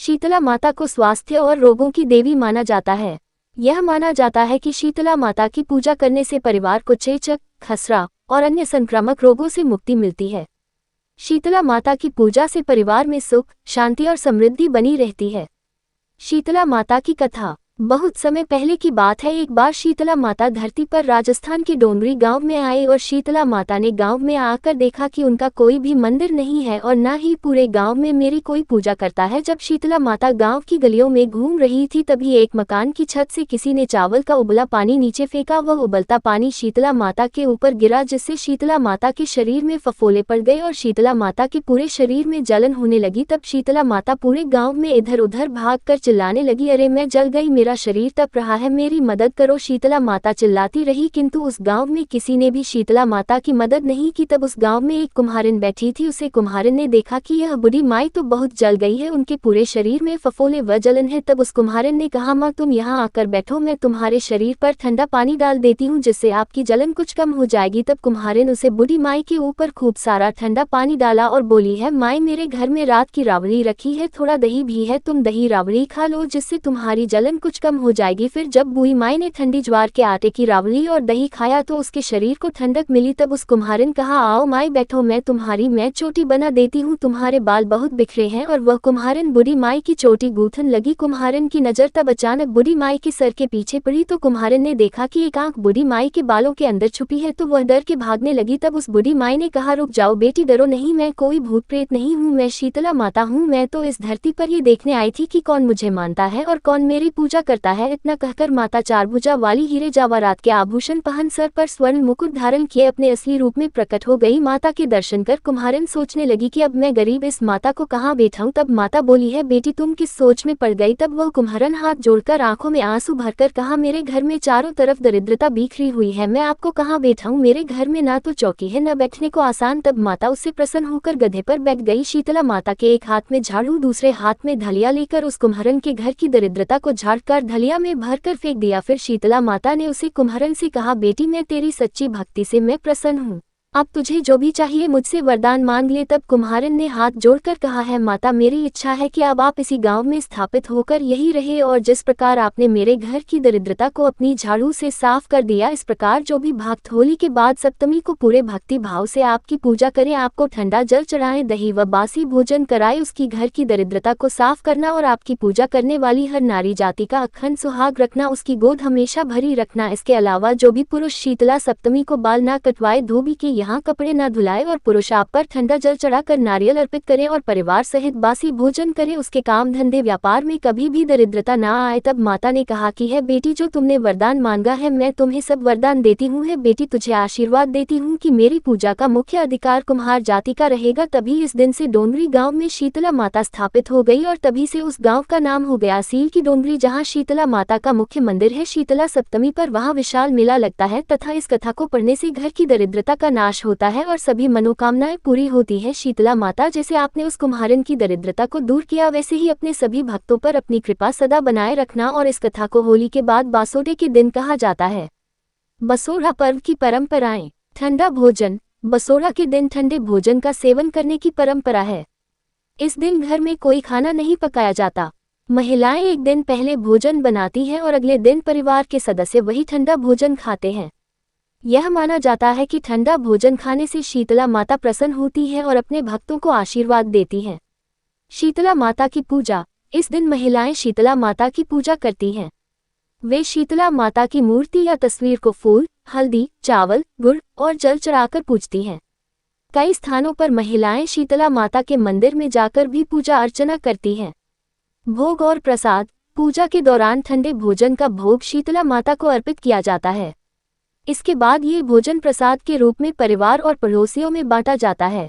शीतला माता को स्वास्थ्य और रोगों की देवी माना जाता है। यह माना जाता है कि शीतला माता की पूजा करने से परिवार को चेचक, खसरा और अन्य संक्रामक रोगों से मुक्ति मिलती है। शीतला माता की पूजा से परिवार में सुख, शांति और समृद्धि बनी रहती है। शीतला माता की कथा। बहुत समय पहले की बात है। एक बार शीतला माता धरती पर राजस्थान के डोंगरी गांव में आए और शीतला माता ने गांव में आकर देखा कि उनका कोई भी मंदिर नहीं है और न ही पूरे गांव में मेरी कोई पूजा करता है। जब शीतला माता गांव की गलियों में घूम रही थी तभी एक मकान की छत से किसी ने चावल का उबला पानी नीचे फेंका। वह उबलता पानी शीतला माता के ऊपर गिरा जिससे शीतला माता के शरीर में फफोले पड़ गए और शीतला माता के पूरे शरीर में जलन होने लगी। तब शीतला माता पूरे गाँव में इधर उधर भाग कर चिल्लाने लगी, अरे मैं जल गई, मेरा शरीर तप रहा है, मेरी मदद करो। शीतला माता चिल्लाती रही किंतु उस गांव में किसी ने भी शीतला माता की मदद नहीं की। तब उस गांव में एक कुम्हारिन बैठी थी। उसे कुम्हारिन ने देखा कि यह बूढ़ी माई तो बहुत जल गई है, उनके पूरे शरीर में फफोले व जलन है। तब उस कुम्हारिन ने कहा, माँ तुम यहाँ आकर बैठो, मैं तुम्हारे शरीर पर ठंडा पानी डाल देती हूँ जिससे आपकी जलन कुछ कम हो जाएगी। तब कुम्हारिन उसे बूढ़ी माई के ऊपर खूब सारा ठंडा पानी डाला और बोली है, माई मेरे घर में रात की रावड़ी रखी है, थोड़ा दही भी है, तुम दही रावड़ी खा लो जिससे तुम्हारी जलन कुछ कम हो जाएगी। फिर जब बूढ़ी माई ने ठंडी ज्वार के आटे की रावड़ी और दही खाया तो उसके शरीर को ठंडक मिली। तब उस कुम्हारिन कहा, आओ माई बैठो, मैं तुम्हारी मैं चोटी बना देती हूँ, तुम्हारे बाल बहुत बिखरे हैं। और वह कुम्हारिन बूढ़ी माई की चोटी गूंथन लगी। कुम्हारिन की नजर तब अचानक बूढ़ी माई के सर के पीछे पड़ी तो कुम्हारिन ने देखा कि एक आंख बूढ़ी माई के बालों के अंदर छुपी है तो वह डर के भागने लगी। तब उस बूढ़ी माई ने कहा, रुक जाओ बेटी, डरो नहीं, मैं कोई भूत प्रेत नहीं हूँ, मैं शीतला माता हूँ। मैं तो इस धरती पर ये देखने आई थी कि कौन मुझे मानता है और कौन मेरी पूजा करता है। इतना कहकर माता चारभुजा वाली हीरे जवाहरात के आभूषण पहन सर पर स्वर्ण मुकुट धारण किए अपने असली रूप में प्रकट हो गई। माता के दर्शन कर कुम्हारिन सोचने लगी कि अब मैं गरीब इस माता को कहाँ बैठाऊं। तब माता बोली है, बेटी तुम किस सोच में पड़ गई। तब वह कुम्हारन हाथ जोड़कर आंखों में आंसू भरकर कहा, मेरे घर में चारों तरफ दरिद्रता बिखरी हुई है, मैं आपको कहाँ बैठाऊं, मेरे घर में ना तो चौकी है न बैठने को आसान। तब माता उससे प्रसन्न होकर गधे पर बैठ गई। शीतला माता के एक हाथ में झाड़ू दूसरे हाथ में ढलिया लेकर उस कुम्हारन के घर की दरिद्रता को झाड़कर ढलिया में भरकर फेंक दिया। फिर शीतला माता ने उसे कुम्हारन से कहा, बेटी मैं तेरी सच्ची भक्ति से मैं प्रसन्न हूँ, अब तुझे जो भी चाहिए मुझसे वरदान मांग ले। तब कुम्हारन ने हाथ जोड़कर कहा है, माता मेरी इच्छा है कि अब आप इसी गांव में स्थापित होकर यही रहे और जिस प्रकार आपने मेरे घर की दरिद्रता को अपनी झाड़ू से साफ कर दिया, इस प्रकार जो भी भक्त होली के बाद सप्तमी को पूरे भक्ति भाव से आपकी पूजा करें, आपको ठंडा जल चढ़ाए, दही व बासी भोजन कराए, उसकी घर की दरिद्रता को साफ करना और आपकी पूजा करने वाली हर नारी जाति का अखंड सुहाग रखना, उसकी गोद हमेशा भरी रखना। इसके अलावा जो भी पुरुष शीतला सप्तमी को बाल ना कटवाए, धोबी के यहाँ कपड़े न धुलाए और पुरुष आप पर ठंडा जल चढ़ाकर नारियल अर्पित करे और परिवार सहित बासी भोजन करे, उसके काम धंधे व्यापार में कभी भी दरिद्रता ना आए। तब माता ने कहा कि है बेटी, जो तुमने वरदान मांगा है मैं तुम्हें सब वरदान देती हूँ। है बेटी, तुझे आशीर्वाद देती हूँ कि मेरी पूजा का मुख्य अधिकार कुम्हार जाति का रहेगा। तभी इस दिन से डोंगरी गाँव में शीतला माता स्थापित हो गई और तभी से उस गाँव का नाम हो गया सील की डोंगरी, जहाँ शीतला माता का मुख्य मंदिर है। शीतला सप्तमी पर वहाँ विशाल मेला लगता है तथा इस कथा को पढ़ने से घर की दरिद्रता का नाश होता है और सभी मनोकामनाएं पूरी होती है। शीतला माता, जैसे आपने उस कुम्हारन की दरिद्रता को दूर किया वैसे ही अपने सभी भक्तों पर अपनी कृपा सदा बनाए रखना। और इस कथा को होली के बाद बासोडे के दिन कहा जाता है। बसोड़ा पर्व की परंपराएं। ठंडा भोजन। बसोड़ा के दिन ठंडे भोजन का सेवन करने की परंपरा है। इस दिन घर में कोई खाना नहीं पकाया जाता। महिलाएं एक दिन पहले भोजन बनाती हैं और अगले दिन परिवार के सदस्य वही ठंडा भोजन खाते हैं। यह माना जाता है कि ठंडा भोजन खाने से शीतला माता प्रसन्न होती है और अपने भक्तों को आशीर्वाद देती हैं। शीतला माता की पूजा। इस दिन महिलाएं शीतला माता की पूजा करती हैं। वे शीतला माता की मूर्ति या तस्वीर को फूल, हल्दी, चावल, गुड़ और जल चढ़ाकर पूजती हैं। कई स्थानों पर महिलाएं शीतला माता के मंदिर में जाकर भी पूजा अर्चना करती हैं। भोग और प्रसाद। पूजा के दौरान ठंडे भोजन का भोग शीतला माता को अर्पित किया जाता है। इसके बाद ये भोजन प्रसाद के रूप में परिवार और पड़ोसियों में बांटा जाता है।